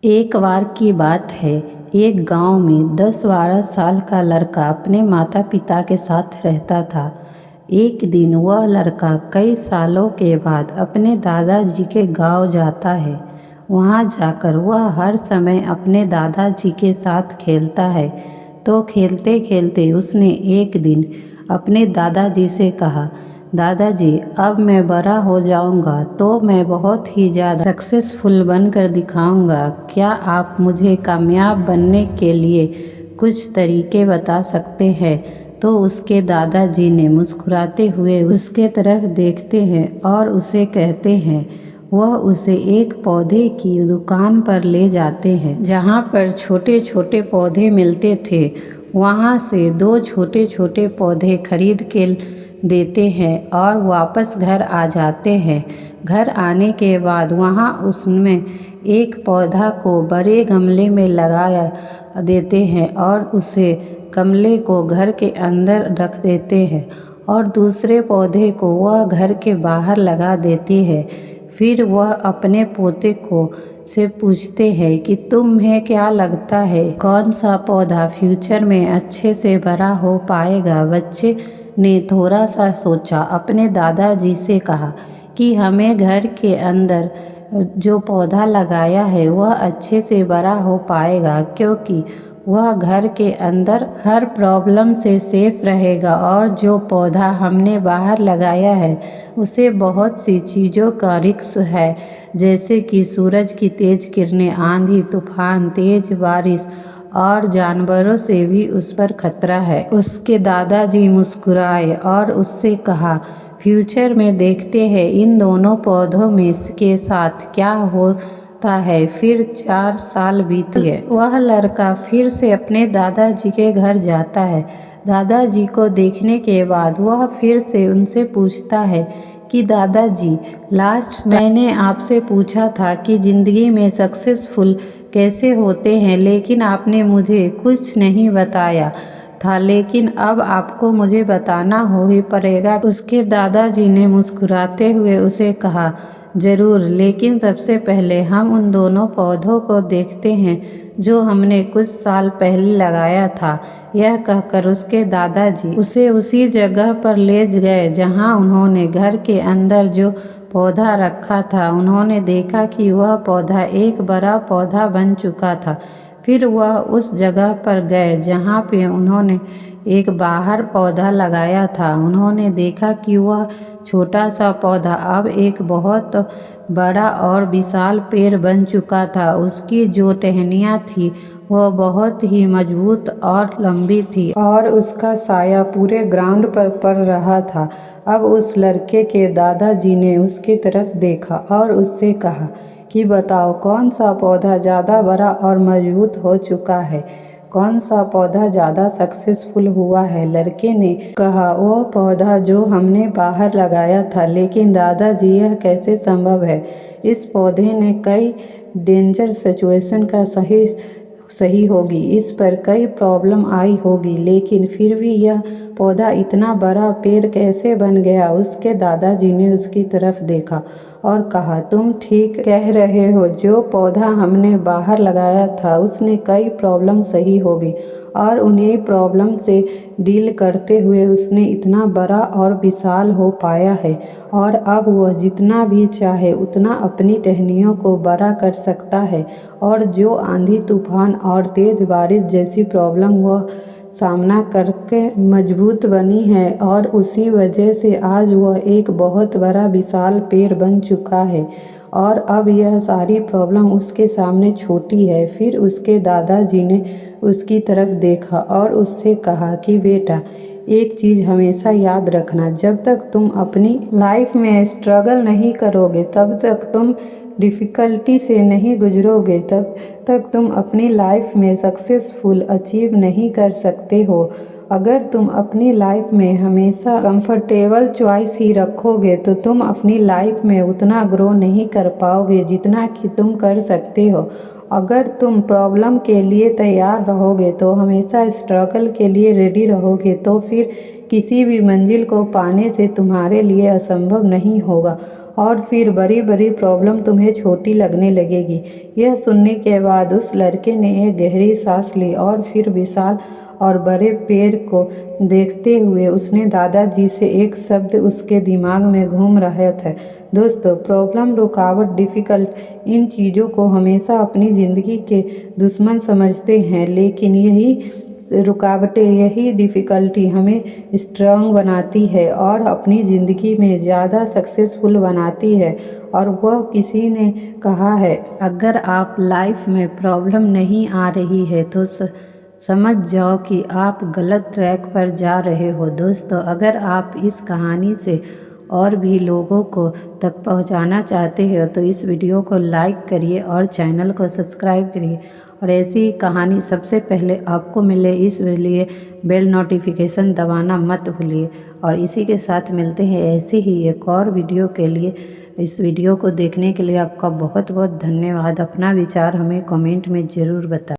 एक बार की बात है। एक गांव में 10-12 साल का लड़का अपने माता पिता के साथ रहता था। एक दिन वह लड़का कई सालों के बाद अपने दादाजी के गांव जाता है। वहां जाकर वह हर समय अपने दादाजी के साथ खेलता है। तो खेलते खेलते उसने एक दिन अपने दादाजी से कहा, दादाजी, अब मैं बड़ा हो जाऊंगा तो मैं बहुत ही ज़्यादा सक्सेसफुल बनकर दिखाऊंगा। क्या आप मुझे कामयाब बनने के लिए कुछ तरीके बता सकते हैं? तो उसके दादाजी ने मुस्कुराते हुए उसके तरफ देखते हैं और उसे कहते हैं। वह उसे एक पौधे की दुकान पर ले जाते हैं जहाँ पर छोटे छोटे पौधे मिलते थे। वहाँ से 2 छोटे छोटे पौधे खरीद के देते हैं और वापस घर आ जाते हैं। घर आने के बाद वहाँ उसमें एक पौधा को बड़े गमले में लगाया देते हैं और उसे गमले को घर के अंदर रख देते हैं और दूसरे पौधे को वह घर के बाहर लगा देती है। फिर वह अपने पोते को से पूछते हैं कि तुम्हें क्या लगता है, कौन सा पौधा फ्यूचर में अच्छे से बड़ा हो पाएगा? बच्चे ने थोड़ा सा सोचा, अपने दादाजी से कहा कि हमें घर के अंदर जो पौधा लगाया है वह अच्छे से बड़ा हो पाएगा, क्योंकि वह घर के अंदर हर प्रॉब्लम से सेफ रहेगा और जो पौधा हमने बाहर लगाया है उसे बहुत सी चीज़ों का रिस्क है, जैसे कि सूरज की तेज़ किरणें, आंधी तूफान, तेज़ बारिश और जानवरों से भी उस पर खतरा है। उसके दादाजी मुस्कुराए और उससे कहा, फ्यूचर में देखते हैं इन दोनों पौधों में के साथ क्या होता है। फिर 4 साल बीत गए। वह लड़का फिर से अपने दादाजी के घर जाता है। दादाजी को देखने के बाद वह फिर से उनसे पूछता है कि दादाजी, लास्ट मैंने आपसे पूछा था कि ज़िंदगी में सक्सेसफुल कैसे होते हैं, लेकिन आपने मुझे कुछ नहीं बताया था, लेकिन अब आपको मुझे बताना हो ही पड़ेगा। उसके दादाजी ने मुस्कुराते हुए उसे कहा, ज़रूर, लेकिन सबसे पहले हम उन दोनों पौधों को देखते हैं जो हमने कुछ साल पहले लगाया था। यह कहकर उसके दादाजी उसे उसी जगह पर ले गए जहां उन्होंने घर के अंदर जो पौधा रखा था। उन्होंने देखा कि वह पौधा एक बड़ा पौधा बन चुका था। फिर वह उस जगह पर गए जहाँ पे उन्होंने एक बाहर पौधा लगाया था। उन्होंने देखा कि वह छोटा सा पौधा अब एक बहुत बड़ा और विशाल पेड़ बन चुका था। उसकी जो टहनियाँ थी वह बहुत ही मजबूत और लंबी थी और उसका साया पूरे ग्राउंड पर पड़ रहा था। अब उस लड़के के दादाजी ने उसकी तरफ देखा और उससे कहा कि बताओ, कौन सा पौधा ज़्यादा बड़ा और मजबूत हो चुका है, कौन सा पौधा ज़्यादा सक्सेसफुल हुआ है? लड़के ने कहा, वो पौधा जो हमने बाहर लगाया था। लेकिन दादाजी, यह कैसे संभव है? इस पौधे ने कई डेंजर सिचुएशन का सही होगी, इस पर कई प्रॉब्लम आई होगी, लेकिन फिर भी यह पौधा इतना बड़ा पेड़ कैसे बन गया? उसके दादाजी ने उसकी तरफ देखा और कहा, तुम ठीक कह रहे हो, जो पौधा हमने बाहर लगाया था उसने कई प्रॉब्लम सही होगी और उन्हें प्रॉब्लम से डील करते हुए उसने इतना बड़ा और विशाल हो पाया है और अब वह जितना भी चाहे उतना अपनी टहनियों को बड़ा कर सकता है और जो आंधी तूफान और तेज़ बारिश जैसी प्रॉब्लम वह सामना करके मजबूत बनी है और उसी वजह से आज वह एक बहुत बड़ा विशाल पेड़ बन चुका है और अब यह सारी प्रॉब्लम उसके सामने छोटी है। फिर उसके दादाजी ने उसकी तरफ देखा और उससे कहा कि बेटा, एक चीज़ हमेशा याद रखना, जब तक तुम अपनी लाइफ में स्ट्रगल नहीं करोगे, तब तक तुम डिफ़िकल्टी से नहीं गुजरोगे, तब तक तुम अपनी लाइफ में सक्सेसफुल अचीव नहीं कर सकते हो। अगर तुम अपनी लाइफ में हमेशा कंफर्टेबल चॉइस ही रखोगे तो तुम अपनी लाइफ में उतना ग्रो नहीं कर पाओगे जितना कि तुम कर सकते हो। अगर तुम प्रॉब्लम के लिए तैयार रहोगे तो हमेशा स्ट्रगल के लिए रेडी रहोगे, तो फिर किसी भी मंजिल को पाने से तुम्हारे लिए असंभव नहीं होगा। और फिर बड़ी बड़ी प्रॉब्लम तुम्हें छोटी लगने लगेगी। यह सुनने के बाद उस लड़के ने एक गहरी सांस ली और फिर विशाल और बड़े पेड़ को देखते हुए उसने दादाजी से एक शब्द उसके दिमाग में घूम रहा था। दोस्तों, प्रॉब्लम, रुकावट, डिफ़िकल्ट, इन चीज़ों को हमेशा अपनी ज़िंदगी के दुश्मन समझते हैं, लेकिन यही रुकावटें, यही डिफ़िकल्टी हमें स्ट्रांग बनाती है और अपनी ज़िंदगी में ज़्यादा सक्सेसफुल बनाती है। और वह किसी ने कहा है, अगर आप लाइफ में प्रॉब्लम नहीं आ रही है तो समझ जाओ कि आप गलत ट्रैक पर जा रहे हो। दोस्तों, अगर आप इस कहानी से और भी लोगों को तक पहुंचाना चाहते हो तो इस वीडियो को लाइक करिए और चैनल को सब्सक्राइब करिए। और ऐसी ही कहानी सबसे पहले आपको मिले इसलिए बेल नोटिफिकेशन दबाना मत भूलिए। और इसी के साथ मिलते हैं ऐसे ही एक और वीडियो के लिए। इस वीडियो को देखने के लिए आपका बहुत बहुत धन्यवाद। अपना विचार हमें कमेंट में ज़रूर बताएं।